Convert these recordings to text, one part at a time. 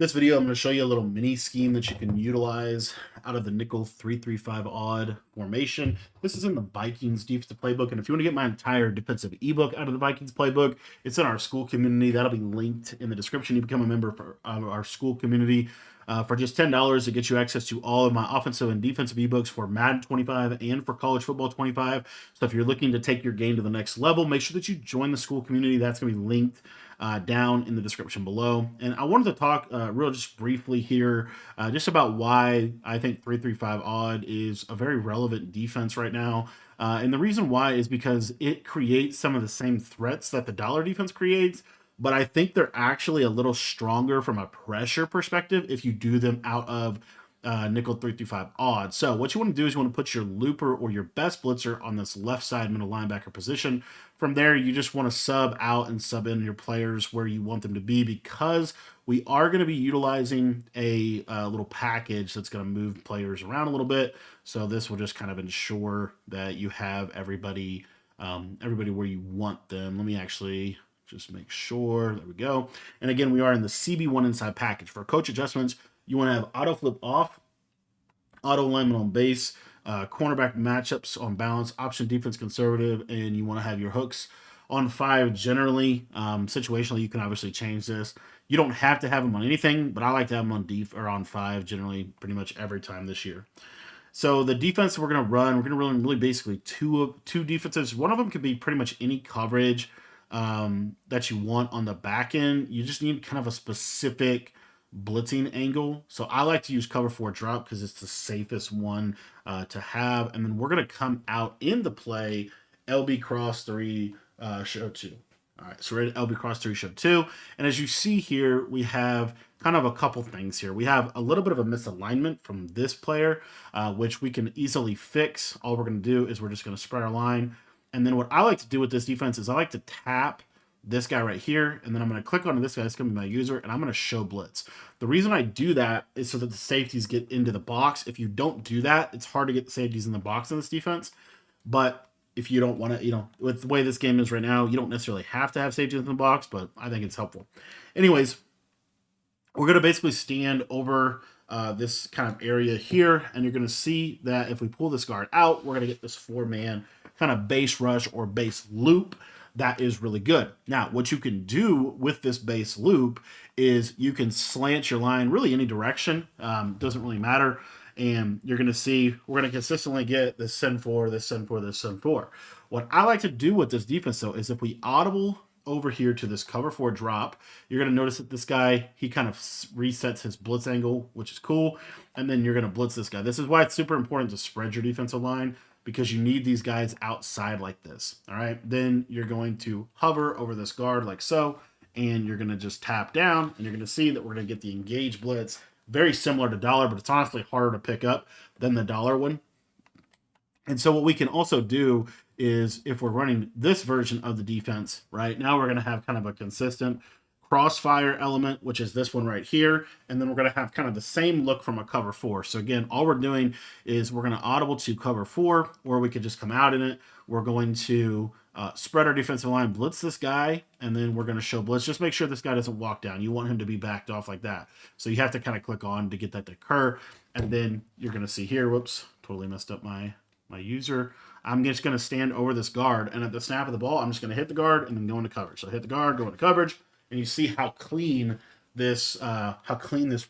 This video, I'm going to show you a little mini scheme that you can utilize out of the nickel 3-3-5 odd formation. This is in the Vikings defensive playbook, and if you want to get my entire defensive ebook out of the Vikings playbook, it's in our school community. That'll be linked in the description. You become a member for our school community for just $10. It gets you access to all of my offensive and defensive ebooks for Madden 25 and for college football 25. So if you're looking to take your game to the next level, make sure that you join the school community. That's going to be linked down in the description below. And I wanted to talk real just briefly here just about why I think 3-3-5 odd is a very relevant defense right now. And the reason why is because it creates some of the same threats that the dollar defense creates, but I think they're actually a little stronger from a pressure perspective if you do them out of nickel 3-5 odd. So what you want to do is you want to put your looper or your best blitzer on this left side middle linebacker position. From there, you just want to sub out and sub in your players where you want them to be, because we are going to be utilizing a little package that's going to move players around a little bit. So this will just kind of ensure that you have everybody where you want them. Let me actually just make sure. There we go. And again, we are in the CB1 inside package. For coach adjustments, you want to have auto flip off, auto alignment on base, cornerback matchups on balance, option defense conservative, and you want to have your hooks on 5 generally. Situationally, you can obviously change this. You don't have to have them on anything, but I like to have them on def or on 5 generally pretty much every time this year. So the defense we're going to run really basically two defenses. One of them could be pretty much any coverage that you want on the back end. You just need kind of a specific blitzing angle. So I like to use cover 4 drop because it's the safest one to have. And then we're going to come out in the play LB cross 3 show 2. All right, so we're at LB cross 3 show 2. And as you see here, we have kind of a couple things here. We have a little bit of a misalignment from this player, which we can easily fix. All we're going to do is we're just going to spread our line. And then what I like to do with this defense is I like to tap this guy right here, and then I'm going to click on this guy. It's going to be my user, and I'm going to show blitz. The reason I do that is so that the safeties get into the box. If you don't do that, it's hard to get the safeties in the box in this defense. But if you don't want to, with the way this game is right now, you don't necessarily have to have safeties in the box, but I think it's helpful. Anyways, we're going to basically stand over this kind of area here, and you're going to see that if we pull this guard out, we're going to get this 4-man kind of base rush or base loop. That is really good. Now, what you can do with this base loop is you can slant your line really any direction. Doesn't really matter. And you're going to see we're going to consistently get this send 4, this send 4, this send 4. What I like to do with this defense, though, is if we audible over here to this cover 4 drop, you're going to notice that this guy, he kind of resets his blitz angle, which is cool. And then you're going to blitz this guy. This is why it's super important to spread your defensive line, because you need these guys outside like this. All right. Then you're going to hover over this guard like so, and you're going to just tap down, and you're going to see that we're going to get the engage blitz. Very similar to dollar, but it's honestly harder to pick up than the dollar one. And so what we can also do is if we're running this version of the defense, right now we're going to have kind of a consistent crossfire element, which is this one right here. And then we're going to have kind of the same look from a cover 4. So again, all we're doing is we're going to audible to cover 4, or we could just come out in it. We're going to spread our defensive line, blitz this guy, and then we're going to show blitz. Just make sure this guy doesn't walk down. You want him to be backed off like that. So you have to kind of click on to get that to occur. And then you're going to see here, whoops, totally messed up my user. I'm just going to stand over this guard, and at the snap of the ball, I'm just going to hit the guard and then go into coverage. So hit the guard, go into coverage. And you see how clean this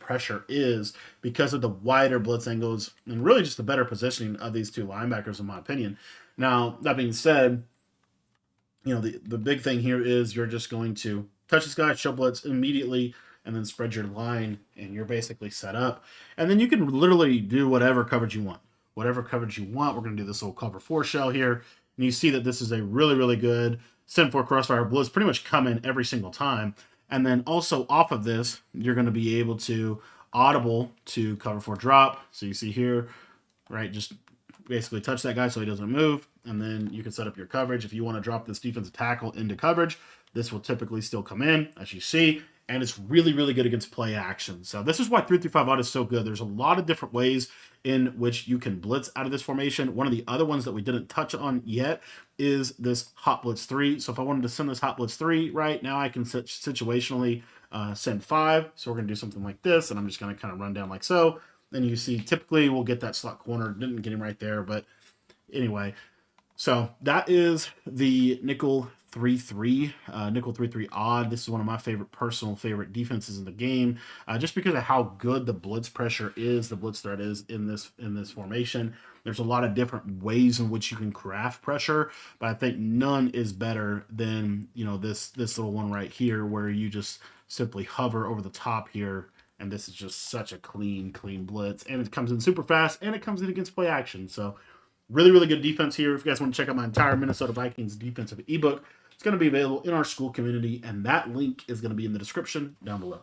pressure is because of the wider blitz angles and really just the better positioning of these two linebackers, in my opinion. Now, that being said, the big thing here is you're just going to touch this guy, show blitz immediately, and then spread your line, and you're basically set up. And then you can literally do whatever coverage you want. Whatever coverage you want. We're going to do this little cover 4 shell here. And you see that this is a really, really good send 4 crossfire blitz, pretty much come in every single time. And then also off of this, you're going to be able to audible to cover 4 drop. So you see here, right, just basically touch that guy so he doesn't move. And then you can set up your coverage. If you want to drop this defensive tackle into coverage, this will typically still come in, as you see. And it's really, really good against play action. So this is why 3-3-5 odd is so good. There's a lot of different ways in which you can blitz out of this formation. One of the other ones that we didn't touch on yet is this hot blitz 3. So if I wanted to send this hot blitz 3 right now, I can situationally send 5. So we're going to do something like this, and I'm just going to kind of run down like so. Then you see typically we'll get that slot corner. Didn't get him right there, but anyway. So that is the nickel 3-3, nickel 3-3 odd. This is one of my personal favorite defenses in the game, just because of how good the blitz pressure is, the blitz threat is in this formation. There's a lot of different ways in which you can craft pressure, but I think none is better than this little one right here, where you just simply hover over the top here. And this is just such a clean blitz, and it comes in super fast, and it comes in against play action. So really, really good defense here. If you guys want to check out my entire Minnesota Vikings defensive ebook, it's going to be available in our school community, and that link is going to be in the description down below.